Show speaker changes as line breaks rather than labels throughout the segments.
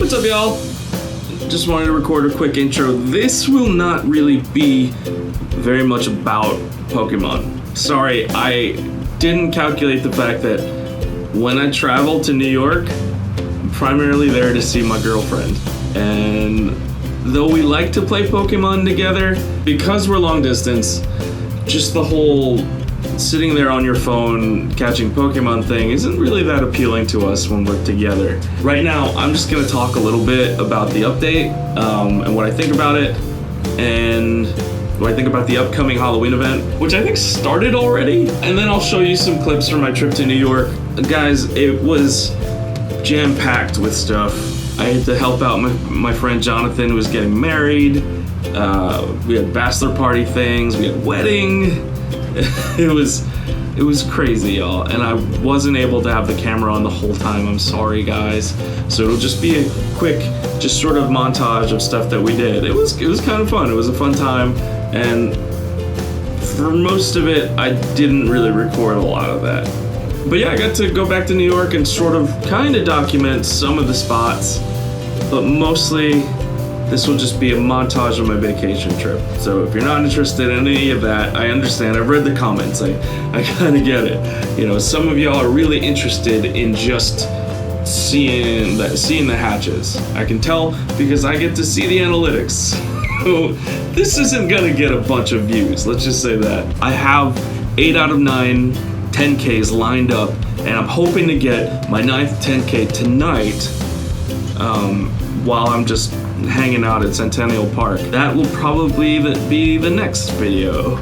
What's up, y'all? Just wanted to record a quick intro. This will not really be very much about Pokemon. Sorry, I didn't calculate the fact that when I travel to New York, I'm primarily there to see my girlfriend. And though we like to play Pokemon together, because we're long distance, just the whole sitting there on your phone catching Pokemon thing isn't really that appealing to us when we're together. Right now, I'm just gonna talk a little bit about the update and what I think about it, and what I think about the upcoming Halloween event, which I think started already, and then I'll show you some clips from my trip to New York. Guys, it was jam-packed with stuff. I had to help out my friend Jonathan, who was getting married. We had bachelor party things, we had wedding. It was crazy, y'all, and I wasn't able to have the camera on the whole time. I'm sorry, guys. So it'll just be a quick, just sort of montage of stuff that we did. It was kind of fun. It was a fun time, and for most of it, I didn't really record a lot of that. But yeah, I got to go back to New York and sort of kind of document some of the spots, but mostly this will just be a montage of my vacation trip. So if you're not interested in any of that, I understand. I've read the comments. I kind of get it. You know, some of y'all are really interested in just seeing the hatches. I can tell because I get to see the analytics. So this isn't gonna get a bunch of views. Let's just say that. I have 8 out of 9 10Ks lined up, and I'm hoping to get my 9th 10K tonight while I'm just hanging out at Centennial Park. That will probably be the next video.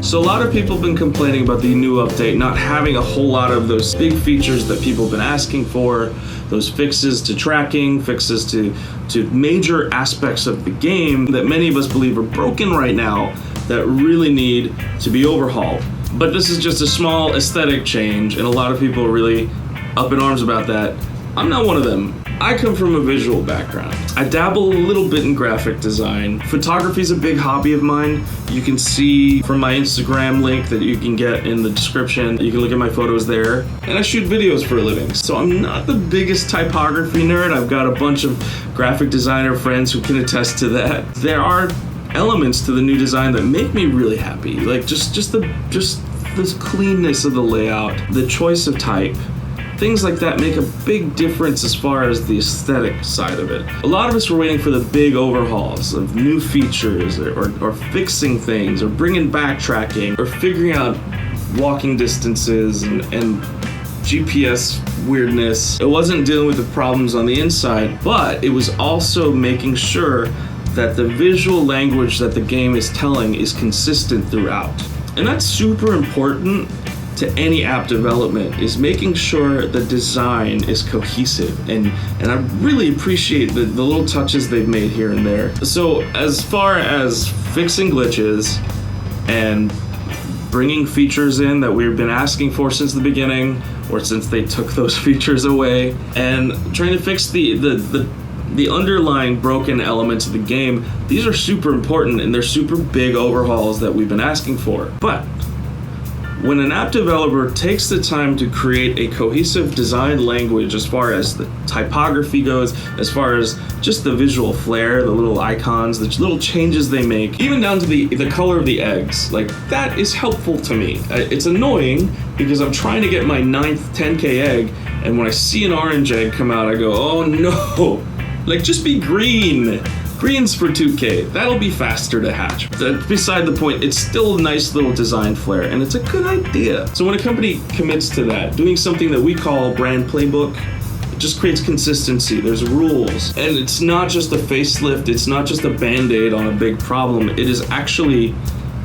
So a lot of people have been complaining about the new update not having a whole lot of those big features that people have been asking for, those fixes to tracking, fixes to major aspects of the game that many of us believe are broken right now that really need to be overhauled. But this is just a small aesthetic change, and a lot of people are really up in arms about that. I'm not one of them. I come from a visual background. I dabble a little bit in graphic design. Photography is a big hobby of mine. You can see from my Instagram link that you can get in the description. You can look at my photos there. And I shoot videos for a living. So I'm not the biggest typography nerd. I've got a bunch of graphic designer friends who can attest to that. There are elements to the new design that make me really happy. Like just this cleanness of the layout, the choice of type. Things like that make a big difference as far as the aesthetic side of it. A lot of us were waiting for the big overhauls of new features or fixing things or bringing backtracking or figuring out walking distances and GPS weirdness. It wasn't dealing with the problems on the inside, but it was also making sure that the visual language that the game is telling is consistent throughout. And that's super important to any app development, is making sure the design is cohesive, and I really appreciate the little touches they've made here and there. So as far as fixing glitches and bringing features in that we've been asking for since the beginning, or since they took those features away, and trying to fix the underlying broken elements of the game, these are super important and they're super big overhauls that we've been asking for. But when an app developer takes the time to create a cohesive design language as far as the typography goes, as far as just the visual flair, the little icons, the little changes they make, even down to the color of the eggs, like that is helpful to me. It's annoying because I'm trying to get my 9th 10K egg, and when I see an orange egg come out, I go, oh no, like just be green. Green's for 2K, that'll be faster to hatch. That's beside the point, it's still a nice little design flair, and it's a good idea. So when a company commits to that, doing something that we call brand playbook, it just creates consistency, there's rules. And it's not just a facelift, it's not just a band-aid on a big problem, it is actually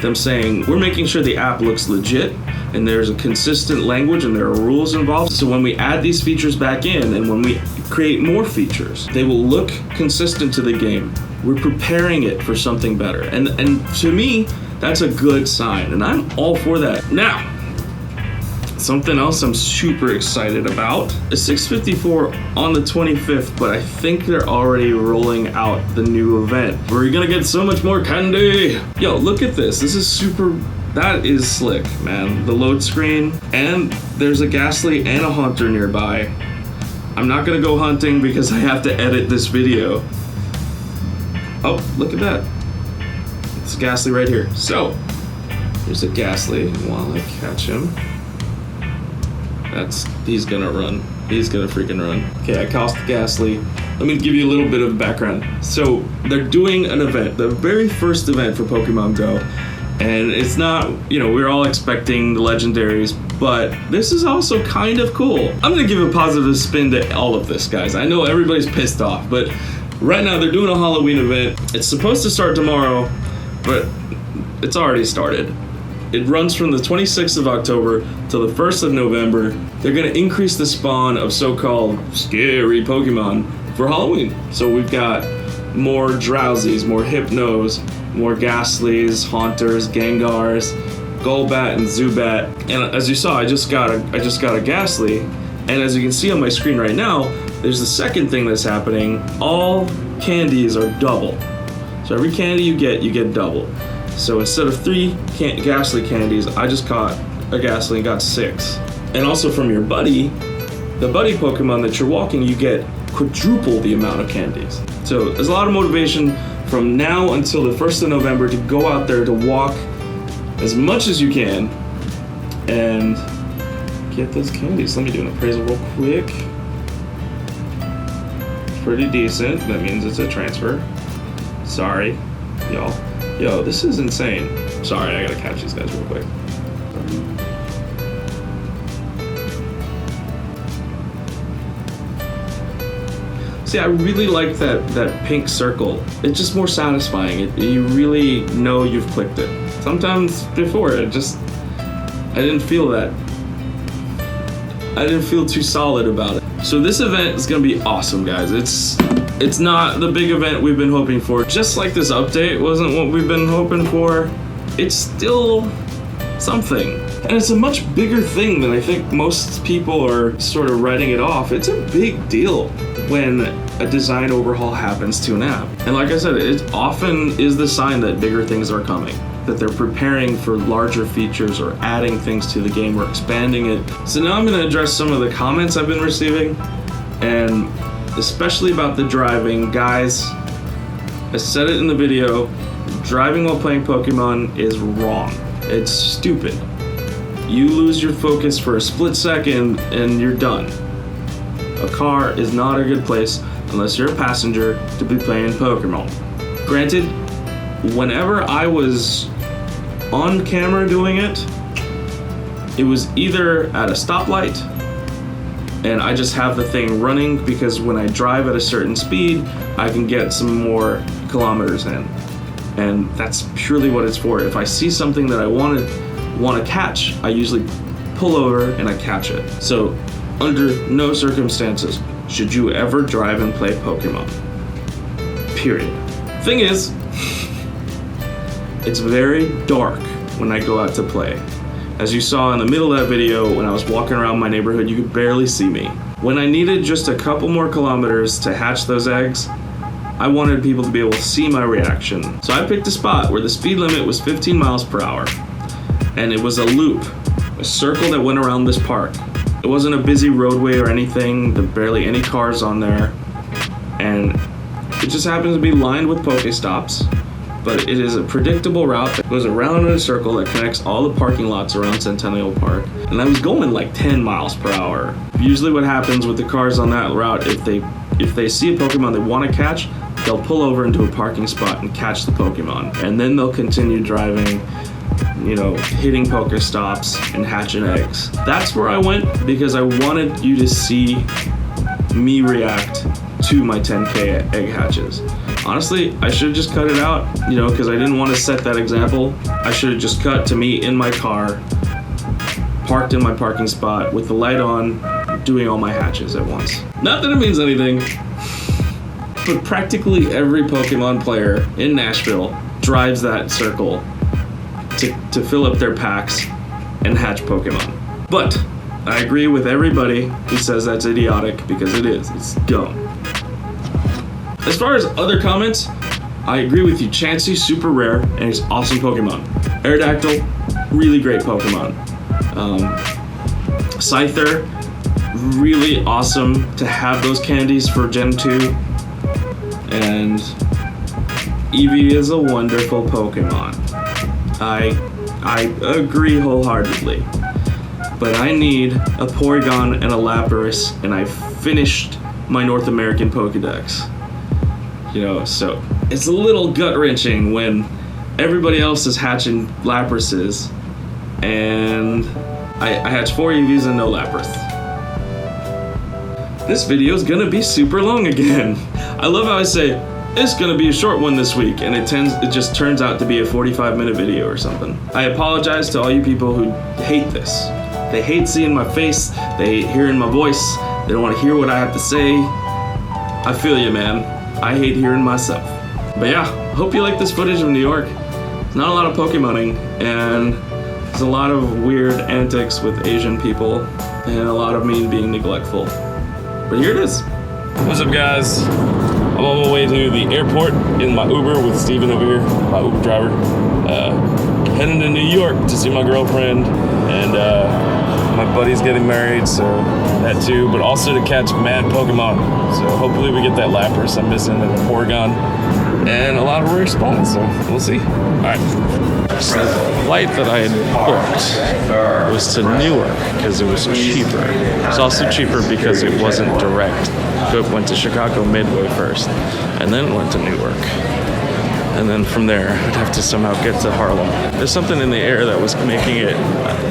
them saying, we're making sure the app looks legit, and there's a consistent language and there are rules involved. So when we add these features back in, and when we create more features, they will look consistent to the game. We're preparing it for something better. And to me, that's a good sign, and I'm all for that. Now, something else I'm super excited about, a 654 on the 25th, but I think they're already rolling out the new event. We're gonna get so much more candy. Yo, look at this. This is super, that is slick, man. The load screen, and there's a Ghastly and a Haunter nearby. I'm not gonna go hunting because I have to edit this video. Oh, look at that. It's a Ghastly right here. So, here's a Ghastly while I catch him. He's gonna run. He's gonna freaking run. Okay, I cast the Ghastly. Let me give you a little bit of background. So, they're doing an event, the very first event for Pokemon Go. And it's not, we're all expecting the legendaries, but this is also kind of cool. I'm gonna give a positive spin to all of this, guys. I know everybody's pissed off, but right now they're doing a Halloween event. It's supposed to start tomorrow, but it's already started. It runs from the 26th of October till the 1st of November. They're gonna increase the spawn of so-called scary Pokemon for Halloween. So we've got more Drowsies, more Hypnos, more Ghastlies, Haunters, Gengars, Golbat, and Zubat. And as you saw, I just got a Ghastly. And as you can see on my screen right now, there's the second thing that's happening. All candies are double. So every candy you get double. So instead of 3 Ghastly candies, I just caught a Ghastly and got 6. And also from your buddy, the buddy Pokemon that you're walking, you get quadruple the amount of candies. So there's a lot of motivation from now until the 1st of November to go out there to walk as much as you can and get those candies. Let me do an appraisal real quick. Pretty decent. That means it's a transfer. Sorry, y'all. Yo, this is insane. Sorry, I gotta catch these guys real quick. See, I really like that pink circle. It's just more satisfying. You really know you've clicked it. Sometimes before, I didn't feel that. I didn't feel too solid about it. So this event is gonna be awesome, guys. It's not the big event we've been hoping for. Just like this update wasn't what we've been hoping for, it's still something. And it's a much bigger thing than I think most people are sort of writing it off. It's a big deal when a design overhaul happens to an app. And like I said, it often is the sign that bigger things are coming, that they're preparing for larger features or adding things to the game or expanding it. So now I'm gonna address some of the comments I've been receiving, and especially about the driving. Guys, I said it in the video, driving while playing Pokemon is wrong. It's stupid. You lose your focus for a split second and you're done. A car is not a good place unless you're a passenger to be playing Pokemon. Granted, whenever I was on camera doing it, it was either at a stoplight and I just have the thing running because when I drive at a certain speed, I can get some more kilometers in. And that's purely what it's for. If I see something that I want to catch, I usually pull over and I catch it. So under no circumstances should you ever drive and play Pokemon. Period. Thing is, it's very dark when I go out to play. As you saw in the middle of that video, when I was walking around my neighborhood, you could barely see me. When I needed just a couple more kilometers to hatch those eggs, I wanted people to be able to see my reaction. So I picked a spot where the speed limit was 15 miles per hour. And it was a loop, a circle that went around this park. It wasn't a busy roadway or anything, there were barely any cars on there. And it just happens to be lined with Pokestops. But it is a predictable route that goes around in a circle that connects all the parking lots around Centennial Park. And I was going like 10 miles per hour. Usually what happens with the cars on that route, if they see a Pokemon they want to catch, they'll pull over into a parking spot and catch the Pokemon. And then they'll continue driving, hitting Pokestops and hatching eggs. That's where I went because I wanted you to see me react to my 10K egg hatches. Honestly, I should have just cut it out, because I didn't want to set that example. I should have just cut to me in my car, parked in my parking spot with the light on, doing all my hatches at once. Not that it means anything, but practically every Pokemon player in Nashville drives that circle to fill up their packs and hatch Pokemon. But I agree with everybody who says that's idiotic, because it is. It's dumb. As far as other comments, I agree with you. Chansey, super rare, and he's awesome Pokemon. Aerodactyl, really great Pokemon. Scyther, really awesome to have those candies for Gen 2. And Eevee is a wonderful Pokemon. I agree wholeheartedly. But I need a Porygon and a Lapras, and I finished my North American Pokedex. You know, so it's a little gut-wrenching when everybody else is hatching Laprases, and I hatched 4 Eevees and no Lapras. This video is gonna be super long again. I love how I say, it's gonna be a short one this week, and it just turns out to be a 45-minute video or something. I apologize to all you people who hate this. They hate seeing my face, they hate hearing my voice, they don't want to hear what I have to say. I feel you, man. I hate hearing myself. But yeah, hope you like this footage of New York. There's not a lot of Pokemoning, and there's a lot of weird antics with Asian people, and a lot of me being neglectful. But here it is. What's up, guys? I'm on my way to the airport in my Uber with Steven over here, my Uber driver. Heading to New York to see my girlfriend, and my buddy's getting married, so that too, but also to catch mad Pokemon. So hopefully we get that Lapras I'm missing and a Porygon, and a lot of rare spawns, so we'll see. All right. So the flight that I had booked was to Newark because it was cheaper. It was also cheaper because it wasn't direct. It went to Chicago Midway first, and then it went to Newark. And then from there, I'd have to somehow get to Harlem. There's something in the air that was making it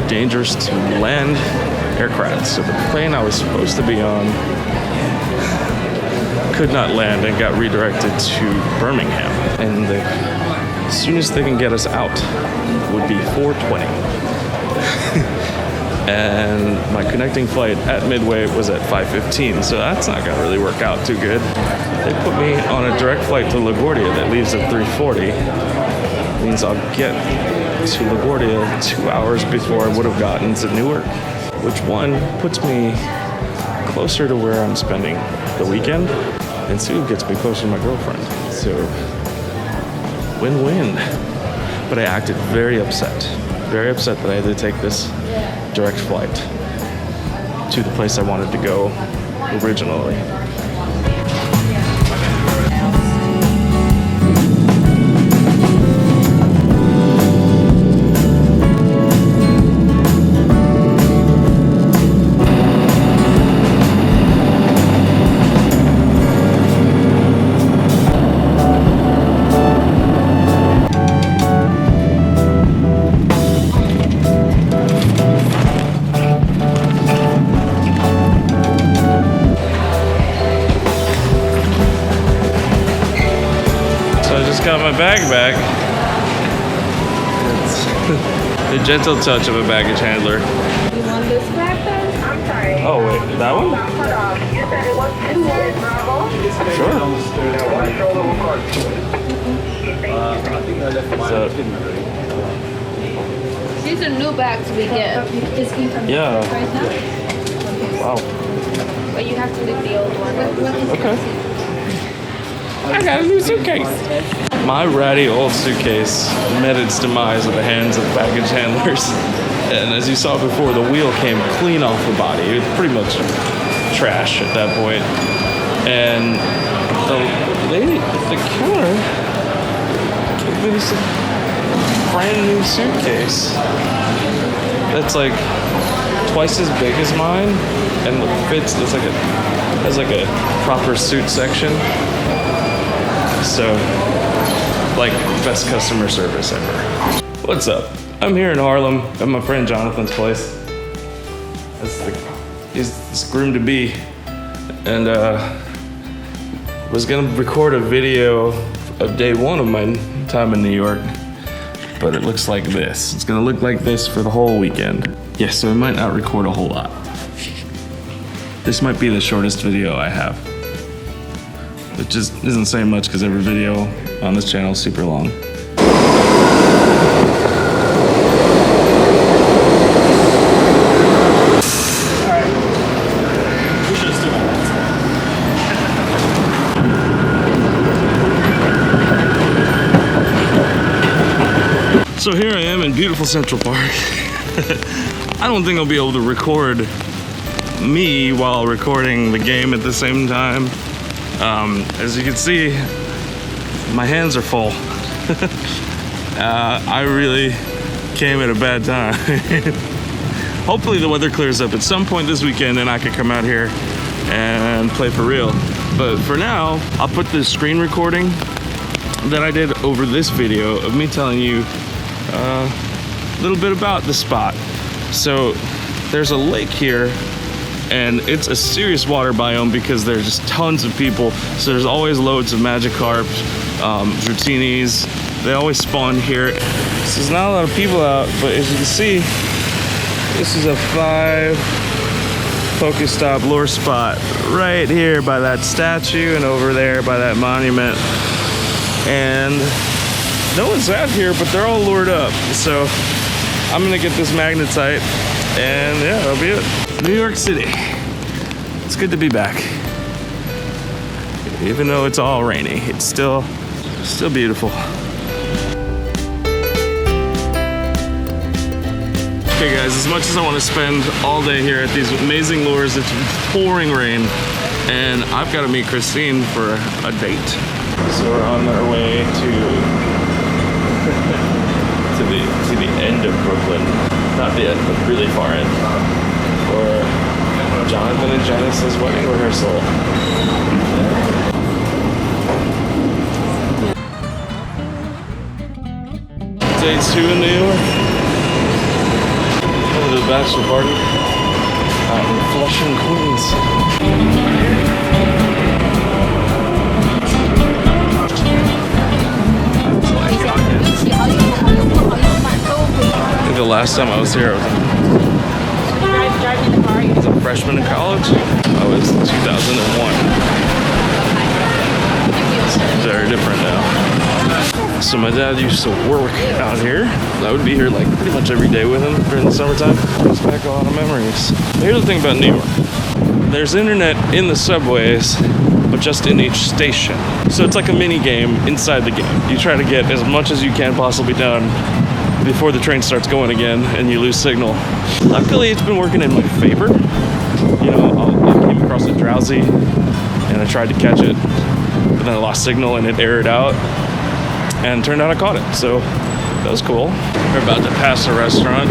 dangerous to land aircraft. So the plane I was supposed to be on could not land and got redirected to Birmingham. And the soonest they can get us out would be 4:20. And my connecting flight at Midway was at 5:15, so that's not gonna really work out too good. They put me on a direct flight to LaGuardia that leaves at 3:40. Means I'll get to LaGuardia 2 hours before I would have gotten to Newark, which one puts me closer to where I'm spending the weekend, and two gets me closer to my girlfriend. So win-win. But I acted very upset that I had to take this direct flight to the place I wanted to go originally. Got my bag back. It's the gentle touch of a baggage handler.
You want this bag then? I'm sorry.
Oh wait, that one?
Hold on. You said it was Bravo?
Sure.
These are new bags we get.
Yeah. Wow.
But you have to leave the old one.
Okay. I got a new suitcase. My ratty old suitcase met its demise at the hands of baggage handlers. And as you saw before, the wheel came clean off the body. It was pretty much trash at that point. And the lady at the counter gave me this brand new suitcase that's like twice as big as mine and fits. It's like has like a proper suit section. So, like, best customer service ever. What's up? I'm here in Harlem at my friend Jonathan's place. He's this groom-to-be. And was gonna record a video of day one of my time in New York, but it looks like this. It's gonna look like this for the whole weekend. Yeah, so I might not record a whole lot. This might be the shortest video I have. It just isn't saying much because every video on this channel is super long. So here I am in beautiful Central Park. I don't think I'll be able to record me while recording the game at the same time. As you can see, my hands are full. I really came at a bad time. Hopefully the weather clears up at some point this weekend and I can come out here and play for real. But for now, I'll put the screen recording that I did over this video of me telling you a little bit about the spot. So there's a lake here, and it's a serious water biome because there's just tons of people. So there's always loads of Magikarp, Drutinis. They always spawn here. So there's not a lot of people out, but as you can see, this is a 5 Pokestop lure spot right here by that statue and over there by that monument. And no one's out here, but they're all lured up. So I'm gonna get this magnetite, and yeah, that'll be it. New York City. It's good to be back. Even though it's all rainy, it's still beautiful. Okay guys, as much as I want to spend all day here at these amazing lures, it's pouring rain, and I've got to meet Christine for a date. So we're on our way to the end of Brooklyn. Not the end, but really far in. For Jonathan and Janice's wedding rehearsal. Day 2 in New York. The bachelor party out in Flushing, Queens. I think the last time I was here, I was a freshman in college. I was 2001. It's very different now. So my dad used to work out here. I would be here like pretty much every day with him during the summertime. Brings back a lot of memories. Here's the thing about New York. There's internet in the subways, but just in each station. So it's like a mini game inside the game. You try to get as much as you can possibly done before the train starts going again and you lose signal. Luckily, it's been working in my favor. You know, I came across it drowsy and I tried to catch it, but then I lost signal and it aired out. And turned out I caught it, so that was cool. We're about to pass a restaurant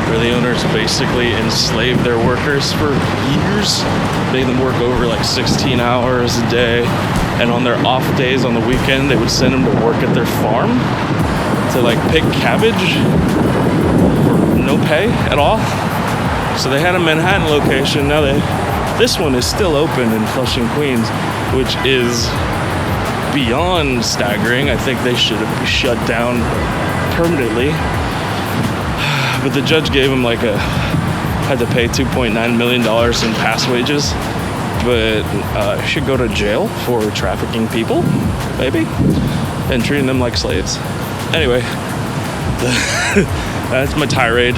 where the owners basically enslaved their workers for years. Made them work over like 16 hours a day, and on their off days on the weekend, they would send them to work at their farm to like pick cabbage for no pay at all. So they had a Manhattan location. Now this one is still open in Flushing, Queens, which is beyond staggering. I think they should have shut down permanently. But the judge gave him had to pay $2.9 million in past wages. But should go to jail for trafficking people, maybe, and treating them like slaves. Anyway, that's my tirade.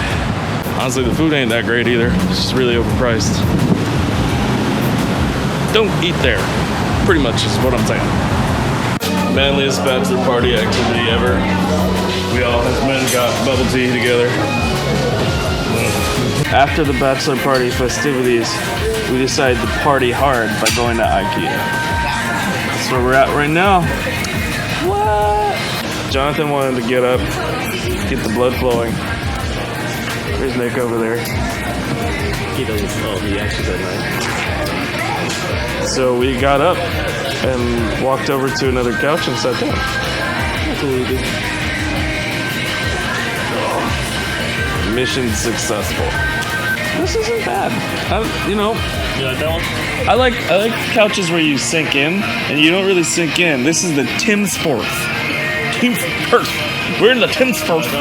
Honestly, the food ain't that great either. It's just really overpriced. Don't eat there, pretty much is what I'm saying. Manliest bachelor party activity ever. We all, as men, got bubble tea together. After the bachelor party festivities, we decided to party hard by going to IKEA. That's where we're at right now. What? Jonathan wanted to get up, get the blood flowing. There's Nick over there. He doesn't slow, he actually doesn't. So we got up and walked over to another couch and sat down. That's what we did. Mission successful. This isn't bad. You like that one? I like couches where you sink in, and you don't really sink in. This is the Timsforth. We're in the Timsforth.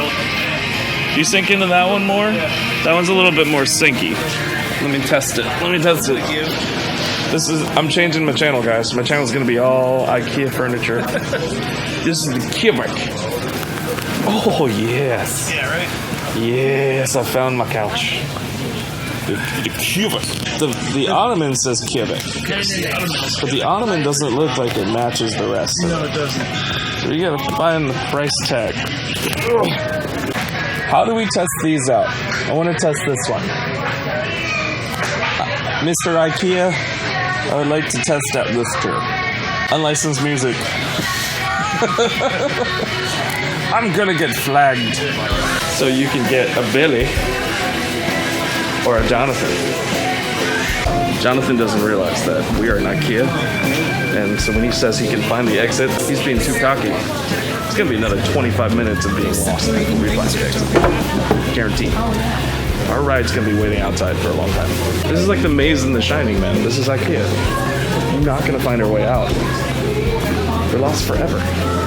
You sink into that one more? That one's a little bit more sinky. Let me test it. I'm changing my channel, guys. My channel's gonna be all IKEA furniture. This is the Cubic. Oh, yes. Yeah, right? Yes, I found my couch. The Cubic. The Ottoman says Cubic. But the Ottoman doesn't look like it matches the rest of it. No, it doesn't. So you gotta find the price tag. How do we test these out? I wanna test this one. Mr. IKEA, I would like to test out this chair. Unlicensed music. I'm gonna get flagged. So you can get a Billy or a Jonathan. Jonathan doesn't realize that we are in IKEA. And so when he says he can find the exit, he's being too cocky. It's gonna be another 25 minutes of being lost before we find the exit. Guaranteed. Our ride's gonna be waiting outside for a long time. This is like the maze in The Shining, man. This is IKEA. We're not gonna find our way out. We're lost forever.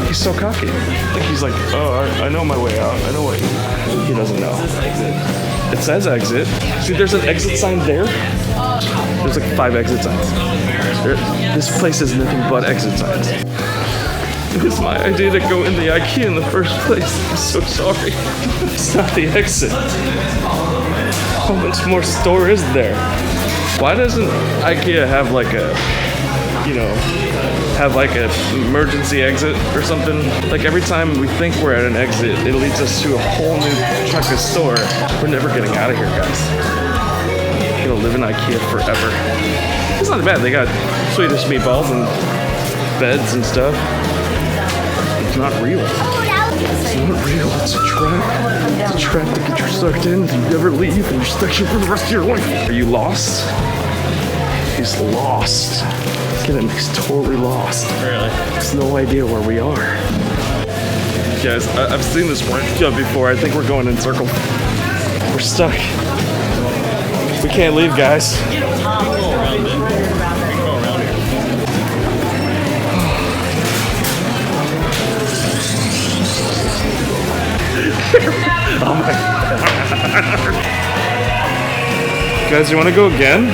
He's so cocky. Like he's like, oh, I know my way out. I know what he doesn't know. It says exit. See, there's an exit sign there. There's like 5 exit signs. This place is nothing but exit signs. It was my idea to go in the IKEA in the first place. I'm so sorry. It's not the exit. How much more store is there? Why doesn't IKEA have like a, have like an emergency exit or something? Like every time we think we're at an exit, it leads us to a whole new chunk of store. We're never getting out of here, guys. We're gonna live in IKEA forever. It's not bad. They got Swedish meatballs and beds and stuff. It's not real. It's not real. It's a trap. It's a trap to get you sucked in. If you never leave and you're stuck here for the rest of your life. Are you lost? He's lost. Look at him. He's totally lost. Really? He has no idea where we are. Guys, I've seen this work before. I think we're going in circles. We're stuck. We can't leave, guys. Oh my God. Guys, you want to go again?